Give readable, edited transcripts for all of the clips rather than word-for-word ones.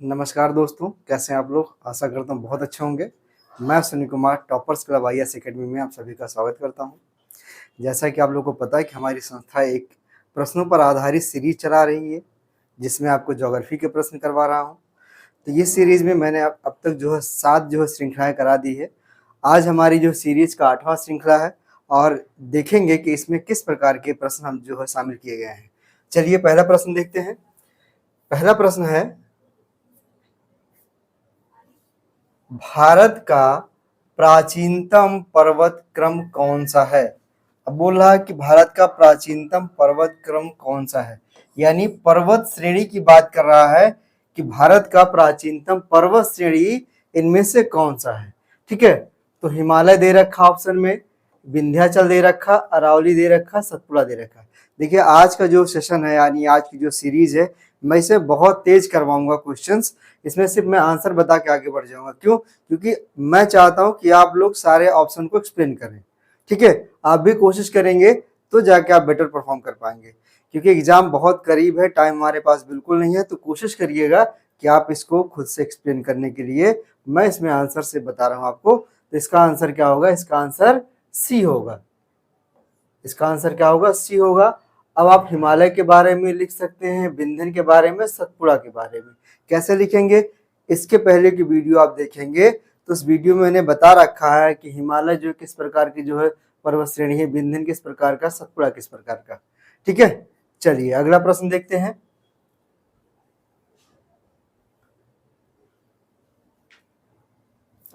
नमस्कार दोस्तों, कैसे हैं आप लोग। आशा करता हूँ बहुत अच्छे होंगे। मैं Sunil Kumar toppers club IAS academy में आप सभी का स्वागत करता हूँ। जैसा कि आप लोगों को पता है कि हमारी संस्था एक प्रश्नों पर आधारित सीरीज चला रही है, जिसमें आपको ज्योग्राफी के प्रश्न करवा रहा हूँ। तो ये सीरीज में मैंने अब तक 7 श्रृंखलाएँ करा दी है। आज हमारी सीरीज का 8वां श्रृंखला है और देखेंगे कि इसमें किस प्रकार के प्रश्न हम शामिल किए गए हैं। चलिए पहला प्रश्न देखते हैं। पहला प्रश्न है, भारत का प्राचीनतम पर्वत क्रम कौन सा है। अब बोल रहा है कि भारत का प्राचीनतम पर्वत क्रम कौन सा है, यानी पर्वत श्रेणी की बात कर रहा है कि भारत का प्राचीनतम पर्वत श्रेणी इनमें से कौन सा है। ठीक है, तो हिमालय दे रखा ऑप्शन में, विंध्याचल दे रखा, अरावली दे रखा, सतपुड़ा दे रखा। देखिए आज का जो सेशन है, यानी आज की जो सीरीज है, मैं इसे बहुत तेज करवाऊंगा क्वेश्चंस। इसमें सिर्फ मैं आंसर बता के आगे बढ़ जाऊंगा। क्यों? क्योंकि मैं चाहता हूं कि आप लोग सारे ऑप्शन को एक्सप्लेन करें। ठीक है, आप भी कोशिश करेंगे तो जाके आप बेटर परफॉर्म कर पाएंगे, क्योंकि एग्जाम बहुत करीब है, टाइम हमारे पास बिल्कुल नहीं है। तो कोशिश करिएगा कि आप इसको खुद से एक्सप्लेन करने के लिए मैं इसमें आंसर से बता रहा हूं आपको। तो इसका आंसर क्या होगा? इसका आंसर सी होगा। इसका आंसर क्या होगा? सी होगा। अब आप हिमालय के बारे में लिख सकते हैं, विंध्य के बारे में, सतपुड़ा के बारे में। कैसे लिखेंगे? इसके पहले की वीडियो आप देखेंगे तो उस वीडियो में मैंने बता रखा है कि हिमालय किस प्रकार की पर्वत श्रेणी है, विंध्य किस प्रकार का, सतपुड़ा किस प्रकार का। ठीक है, चलिए अगला प्रश्न देखते हैं।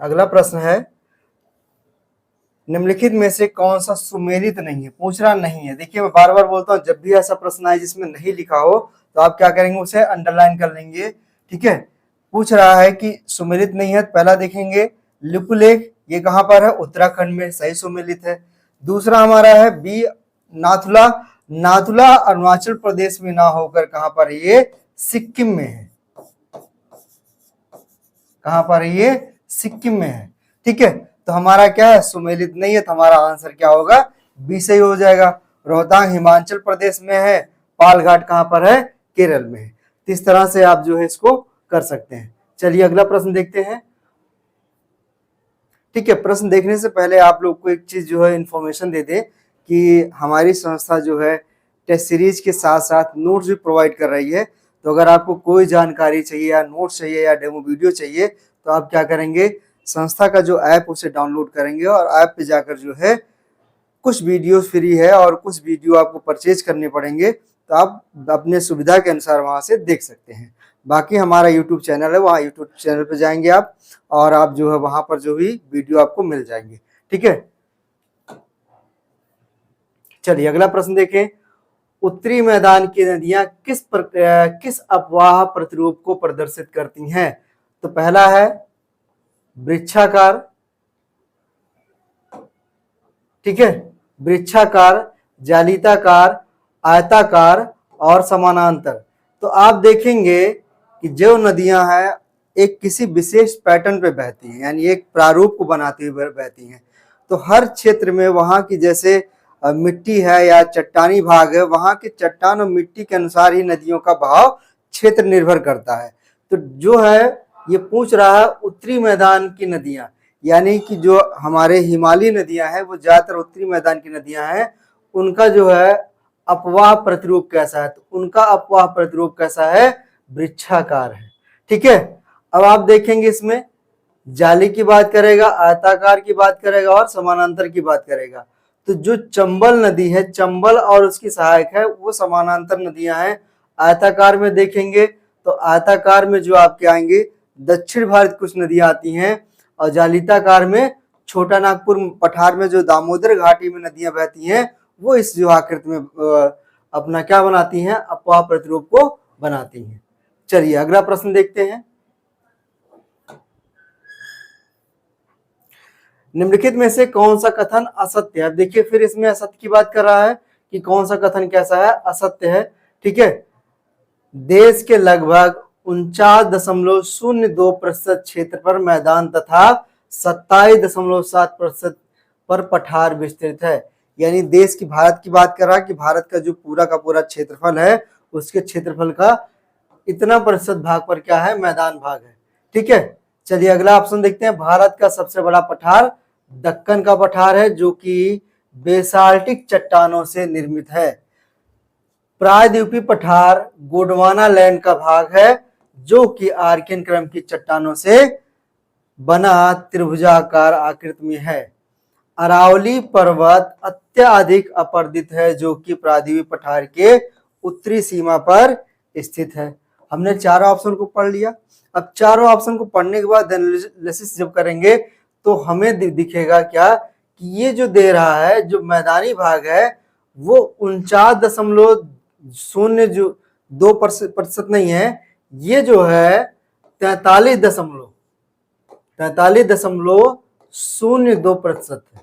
अगला प्रश्न है, निम्नलिखित में से कौन सा सुमेलित नहीं है। पूछ रहा नहीं है। देखिए मैं बार बार बोलता हूँ, जब भी ऐसा प्रश्न आए जिसमें नहीं लिखा हो तो आप क्या करेंगे? उसे अंडरलाइन कर लेंगे। ठीक है, पूछ रहा है कि सुमेलित नहीं है। पहला देखेंगे लिपुलेख, ये कहां पर है? उत्तराखंड में, सही सुमेलित है। दूसरा हमारा है बी नाथुला। नाथुला अरुणाचल प्रदेश में ना होकर कहां पर है? ये सिक्किम में है। कहां पर है? ये सिक्किम में है। ठीक है, तो हमारा क्या है? सुमेलित नहीं है। तो हमारा आंसर क्या होगा? बी सही हो जाएगा। रोहतांग हिमाचल प्रदेश में है, पालघाट कहां पर है? केरल में है। तो इस तरह से आप इसको कर सकते हैं। चलिए अगला प्रश्न देखते हैं। ठीक है, प्रश्न देखने से पहले आप लोग को एक चीज इंफॉर्मेशन दे दे कि हमारी संस्था टेस्ट सीरीज के साथ साथ नोट्स भी प्रोवाइड कर रही है। तो अगर आपको कोई जानकारी चाहिए या नोट्स चाहिए या डेमो वीडियो चाहिए तो आप क्या करेंगे? संस्था का जो ऐप उसे डाउनलोड करेंगे और ऐप पे जाकर कुछ वीडियो फ्री है और कुछ वीडियो आपको परचेज करने पड़ेंगे। तो आप अपने सुविधा के अनुसार वहां से देख सकते हैं। बाकी हमारा यूट्यूब चैनल है, वहाँ यूट्यूब चैनल पे जाएंगे आप और आप वहां पर भी वीडियो आपको मिल जाएंगे। ठीक है, चलिए अगला प्रश्न देखें। उत्तरी मैदान की नदियां किस अपवाह प्रतिरूप को प्रदर्शित करती हैं? तो पहला है वृक्षाकार। ठीक है, वृक्षाकार, जालिताकार, आयताकार और समानांतर। तो आप देखेंगे कि जो नदियां हैं एक किसी विशेष पैटर्न पे बहती हैं, यानी एक प्रारूप को बनाती हुई बहती हैं। तो हर क्षेत्र में वहां की जैसे मिट्टी है या चट्टानी भाग है, वहां के चट्टान और मिट्टी के अनुसार ही नदियों का बहाव क्षेत्र निर्भर करता है। तो ये पूछ रहा है उत्तरी मैदान की नदियां, यानी कि जो हमारे हिमालयी नदियां हैं वो ज्यादातर उत्तरी मैदान की नदियां हैं। उनका अपवाह प्रतिरूप कैसा है? तो उनका अपवाह प्रतिरूप कैसा है? वृक्षाकार है। ठीक है, अब आप देखेंगे इसमें जाली की बात करेगा, आयताकार की बात करेगा और समानांतर की बात करेगा। तो जो चंबल नदी है, चंबल और उसकी सहायक है, वो समानांतर नदियां हैं। आयताकार में देखेंगे तो आयताकार में जो आपके आएंगे दक्षिण भारत कुछ नदियां आती हैं और जालिताकार में छोटा नागपुर पठार में जो दामोदर घाटी में नदियां बहती हैं वो इस आकृति में अपना क्या बनाती हैं? अपवाह प्रतिरूप को बनाती हैं। चलिए अगला प्रश्न देखते हैं। निम्नलिखित में से कौन सा कथन असत्य है? देखिए फिर इसमें असत्य की बात कर रहा है कि कौन सा कथन कैसा है? असत्य है। ठीक है, देश के लगभग 49.02% क्षेत्र पर मैदान तथा 27.7% पर पठार विस्तृत है। यानी देश की, भारत की बात कर रहा है कि भारत का जो पूरा का पूरा क्षेत्रफल है उसके क्षेत्रफल का इतना प्रतिशत भाग पर क्या है, मैदान भाग है। ठीक है, चलिए अगला ऑप्शन देखते हैं। भारत का सबसे बड़ा पठार दक्कन का पठार है, जो कि बेसाल्टिक चट्टानों से निर्मित है। प्रायद्वीपीय पठार गोंडवाना लैंड का भाग है, जो कि आर्कियन क्रम की चट्टानों से बना त्रिभुजाकार आकृति में है। अरावली पर्वत अत्यधिक अपरदित है, जो कि प्रायद्वीपीय पठार के उत्तरी सीमा पर स्थित है। हमने चारों ऑप्शन को पढ़ लिया। अब चारों ऑप्शन को पढ़ने के बाद एनालिसिस जब करेंगे तो हमें दिखेगा क्या कि ये जो दे रहा है, जो मैदानी भाग है, वो 49.02% नहीं है, ये जो है 43.02% है।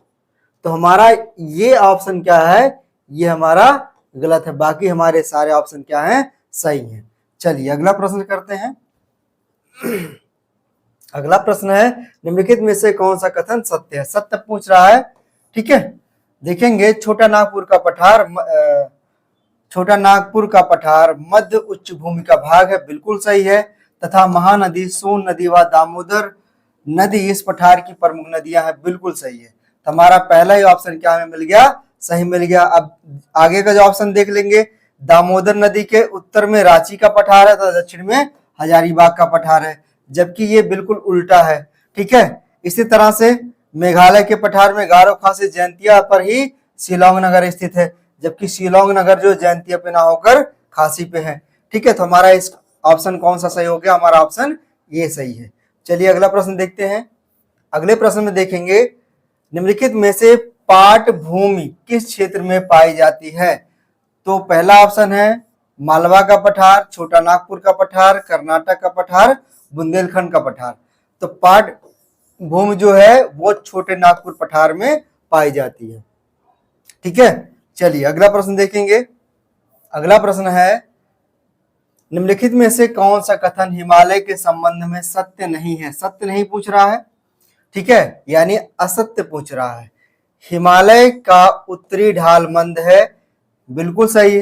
तो हमारा ये ऑप्शन क्या है, ये हमारा गलत है। बाकी हमारे सारे ऑप्शन क्या हैं, सही हैं। चलिए अगला प्रश्न करते हैं। अगला प्रश्न है, निम्नलिखित में से कौन सा कथन सत्य है? सत्य पूछ रहा है। ठीक है, देखेंगे छोटा नागपुर का पठार मध्य उच्च भूमि का भाग है, बिल्कुल सही है। तथा महानदी, सोन नदी व दामोदर नदी इस पठार की प्रमुख नदियां हैं, बिल्कुल सही है। तो हमारा पहला ही ऑप्शन क्या हमें मिल गया, सही मिल गया। अब आगे का जो ऑप्शन देख लेंगे, दामोदर नदी के उत्तर में रांची का पठार है, तो दक्षिण में हजारीबाग का पठार है, जबकि ये बिल्कुल उल्टा है। ठीक है, इसी तरह से मेघालय के पठार में गारो खासी जयंतिया पर ही शिलोंग नगर स्थित है, जबकि शिलोंग नगर जो जयंतिया पे ना होकर खासी पे है। ठीक है, तो हमारा इस ऑप्शन कौन सा सही हो गया, हमारा ऑप्शन ये सही है। चलिए अगला प्रश्न देखते हैं। अगले प्रश्न में देखेंगे, निम्नलिखित में से पाट भूमि किस क्षेत्र में पाई जाती है? तो पहला ऑप्शन है मालवा का पठार, छोटा नागपुर का पठार, कर्नाटक का पठार, बुंदेलखंड का पठार। तो पाट भूमि जो है वो छोटे नागपुर पठार में पाई जाती है। ठीक है, चलिए अगला प्रश्न देखेंगे। अगला प्रश्न है, निम्नलिखित में से कौन सा कथन हिमालय के संबंध में सत्य नहीं है? सत्य नहीं पूछ रहा है, ठीक है, यानी असत्य पूछ रहा है। हिमालय का उत्तरी ढाल मंद है, बिल्कुल सही है।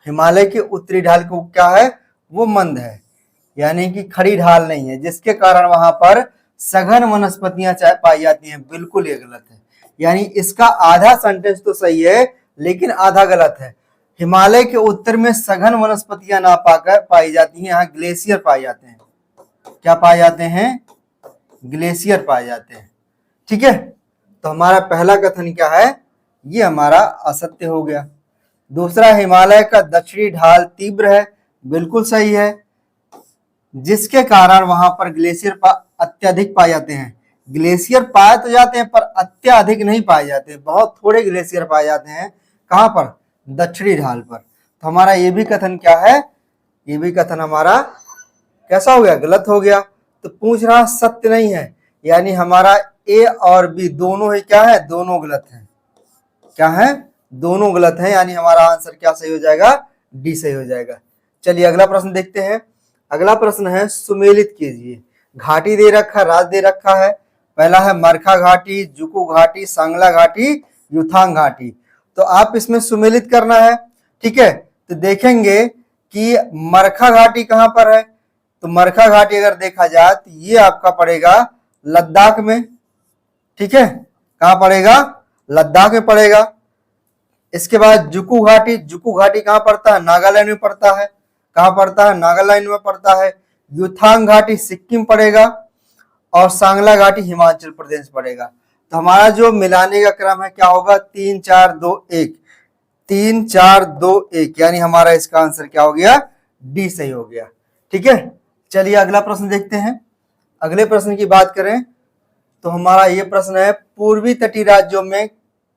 हिमालय के उत्तरी ढाल को क्या है, वो मंद है, यानी कि खड़ी ढाल नहीं है, जिसके कारण वहां पर सघन वनस्पतियां पाई जाती हैं, बिल्कुल ये गलत है। यानी इसका आधा सेंटेंस तो सही है, लेकिन आधा गलत है। हिमालय के उत्तर में सघन वनस्पतियां ना पाकर पाई जाती हैं, यहाँ ग्लेशियर पाए जाते हैं। क्या पाए जाते हैं? ग्लेशियर पाए जाते हैं। ठीक है, तो हमारा पहला कथन क्या है, ये हमारा असत्य हो गया। दूसरा, हिमालय का दक्षिणी ढाल तीव्र है, बिल्कुल सही है, जिसके कारण वहां पर ग्लेशियर अत्यधिक पाए जाते हैं। ग्लेशियर पाए तो जाते हैं पर अत्यधिक नहीं पाए जाते, बहुत थोड़े ग्लेशियर पाए जाते हैं। कहां पर? दक्षिणी ढाल पर। तो हमारा ये भी कथन क्या है, ये भी कथन हमारा कैसा हो गया, गलत हो गया। तो पूछ रहा सत्य नहीं है, यानी हमारा ए और बी दोनों ही क्या है, दोनों गलत हैं। क्या है? दोनों गलत हैं, यानी हमारा आंसर क्या सही हो जाएगा, डी सही हो जाएगा। चलिए अगला प्रश्न देखते हैं। अगला प्रश्न है, सुमेलित कीजिए। घाटी दे रखा, राज्य दे रखा है। पहला है मरखा घाटी, जुकू घाटी, सांगला घाटी, युथांग घाटी। तो आप इसमें सुमेलित करना है। ठीक है, तो देखेंगे कि मरखा घाटी कहां पर है। तो मरखा घाटी अगर देखा जाए तो ये आपका पड़ेगा लद्दाख में। ठीक है, कहां पड़ेगा? लद्दाख में पड़ेगा। इसके बाद जुकू घाटी, जुकू घाटी कहां पड़ता है? नागालैंड में पड़ता है। कहां पड़ता है? नागालैंड में पड़ता है। युथांग घाटी सिक्किम पड़ेगा और सांगला घाटी हिमाचल प्रदेश पड़ेगा। तो हमारा जो मिलाने का क्रम है क्या होगा, 3 4 2 1, 3 4 2 1, यानी हमारा इसका आंसर क्या हो गया, डी सही हो गया। ठीक है, चलिए अगला प्रश्न देखते हैं। अगले प्रश्न की बात करें तो हमारा ये प्रश्न है, पूर्वी तटीय राज्यों में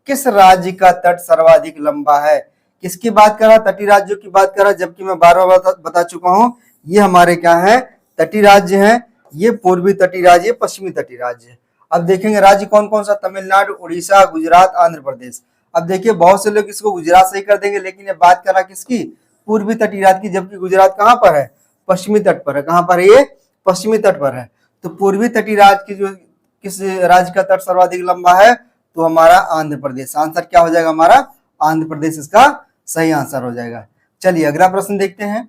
किस राज्य का तट सर्वाधिक लंबा है? किसकी बात कर रहा? तटीय राज्यों की बात कर रहा, जबकि मैं बार बार बता चुका हूं ये हमारे क्या है, तटीय राज्य हैं। ये पूर्वी तटीय राज्य, पश्चिमी तटीय राज्य। अब देखेंगे राज्य कौन कौन सा, तमिलनाडु, उड़ीसा, गुजरात, आंध्र प्रदेश। अब देखिए बहुत से लोग इसको गुजरात सही कर देंगे, लेकिन ये बात कर रहा किसकी, पूर्वी तटीय राज्य की, जबकि गुजरात कहां पर है, पश्चिमी तट पर है। कहां पर है ये? पश्चिमी तट पर है। तो पूर्वी तटीय राज्य की जो किस राज्य का तट सर्वाधिक लंबा है, तो हमारा आंध्र प्रदेश। आंसर क्या हो जाएगा हमारा, आंध्र प्रदेश इसका सही आंसर हो जाएगा। चलिए अगला प्रश्न देखते हैं।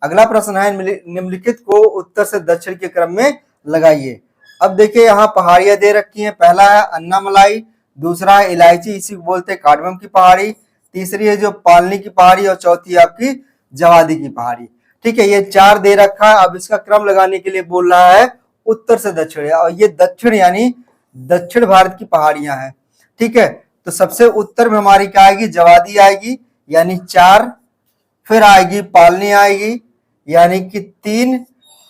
अगला प्रश्न है निम्नलिखित को उत्तर से दक्षिण के क्रम में लगाइए। अब देखिए यहाँ पहाड़ियां दे रखी हैं। पहला है अन्नामलाई, दूसरा है इलायची, इसी को बोलते हैं कार्डमम की पहाड़ी, तीसरी है जो पालनी की पहाड़ी और चौथी है आपकी जवादी की पहाड़ी। ठीक है, ये 4 दे रखा है। अब इसका क्रम लगाने के लिए बोल रहा है उत्तर से दक्षिण, और ये दक्षिण यानी दक्षिण भारत की पहाड़ियां हैं। ठीक है, तो सबसे उत्तर में हमारी क्या आएगी, जवादी आएगी यानी 4, फिर आएगी पालनी आएगी यानी कि 3,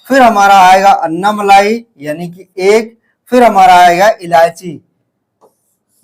फिर हमारा आएगा अन्नामलाई यानी कि 1, फिर हमारा आएगा इलायची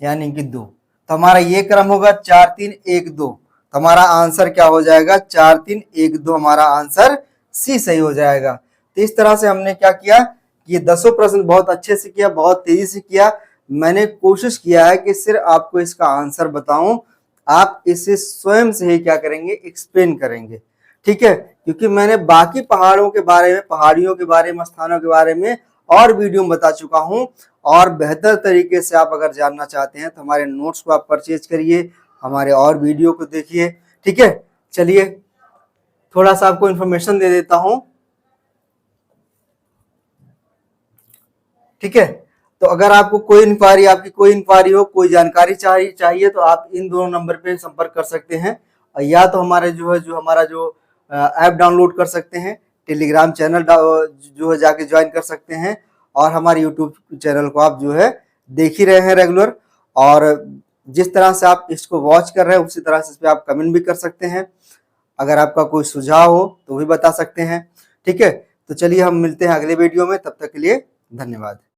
यानी कि 2। तो हमारा ये क्रम होगा 4 3 1 2। तो हमारा आंसर क्या हो जाएगा, 4 3 1 2 हमारा आंसर सी सही हो जाएगा। तो इस तरह से हमने क्या किया, ये 10 प्रश्न बहुत अच्छे से किया, बहुत तेजी से किया। मैंने कोशिश किया है कि सिर्फ आपको इसका आंसर बताऊं, आप इसे स्वयं से ही क्या करेंगे, एक्सप्लेन करेंगे। ठीक है, क्योंकि मैंने बाकी पहाड़ों के बारे में, पहाड़ियों के बारे में, स्थानों के बारे में और वीडियो में बता चुका हूं। और बेहतर तरीके से आप अगर जानना चाहते हैं तो हमारे नोट्स को आप परचेज करिए, हमारे और वीडियो को देखिए। ठीक है, चलिए थोड़ा सा आपको इंफॉर्मेशन दे देता हूं। ठीक है, तो अगर आपको कोई इंक्वायरी, आपकी कोई इंक्वायरी हो, कोई जानकारी चाहिए तो आप इन दोनों नंबर पे संपर्क कर सकते हैं, या तो हमारे हमारा ऐप डाउनलोड कर सकते हैं, टेलीग्राम चैनल जो है जाके ज्वाइन कर सकते हैं, और हमारे यूट्यूब चैनल को आप जो है देख ही रहे हैं रेगुलर। और जिस तरह से आप इसको वॉच कर रहे हैं उसी तरह से इस पर आप कमेंट भी कर सकते हैं। अगर आपका कोई सुझाव हो तो भी बता सकते हैं। ठीक है, तो चलिए हम मिलते हैं अगले वीडियो में, तब तक के लिए धन्यवाद।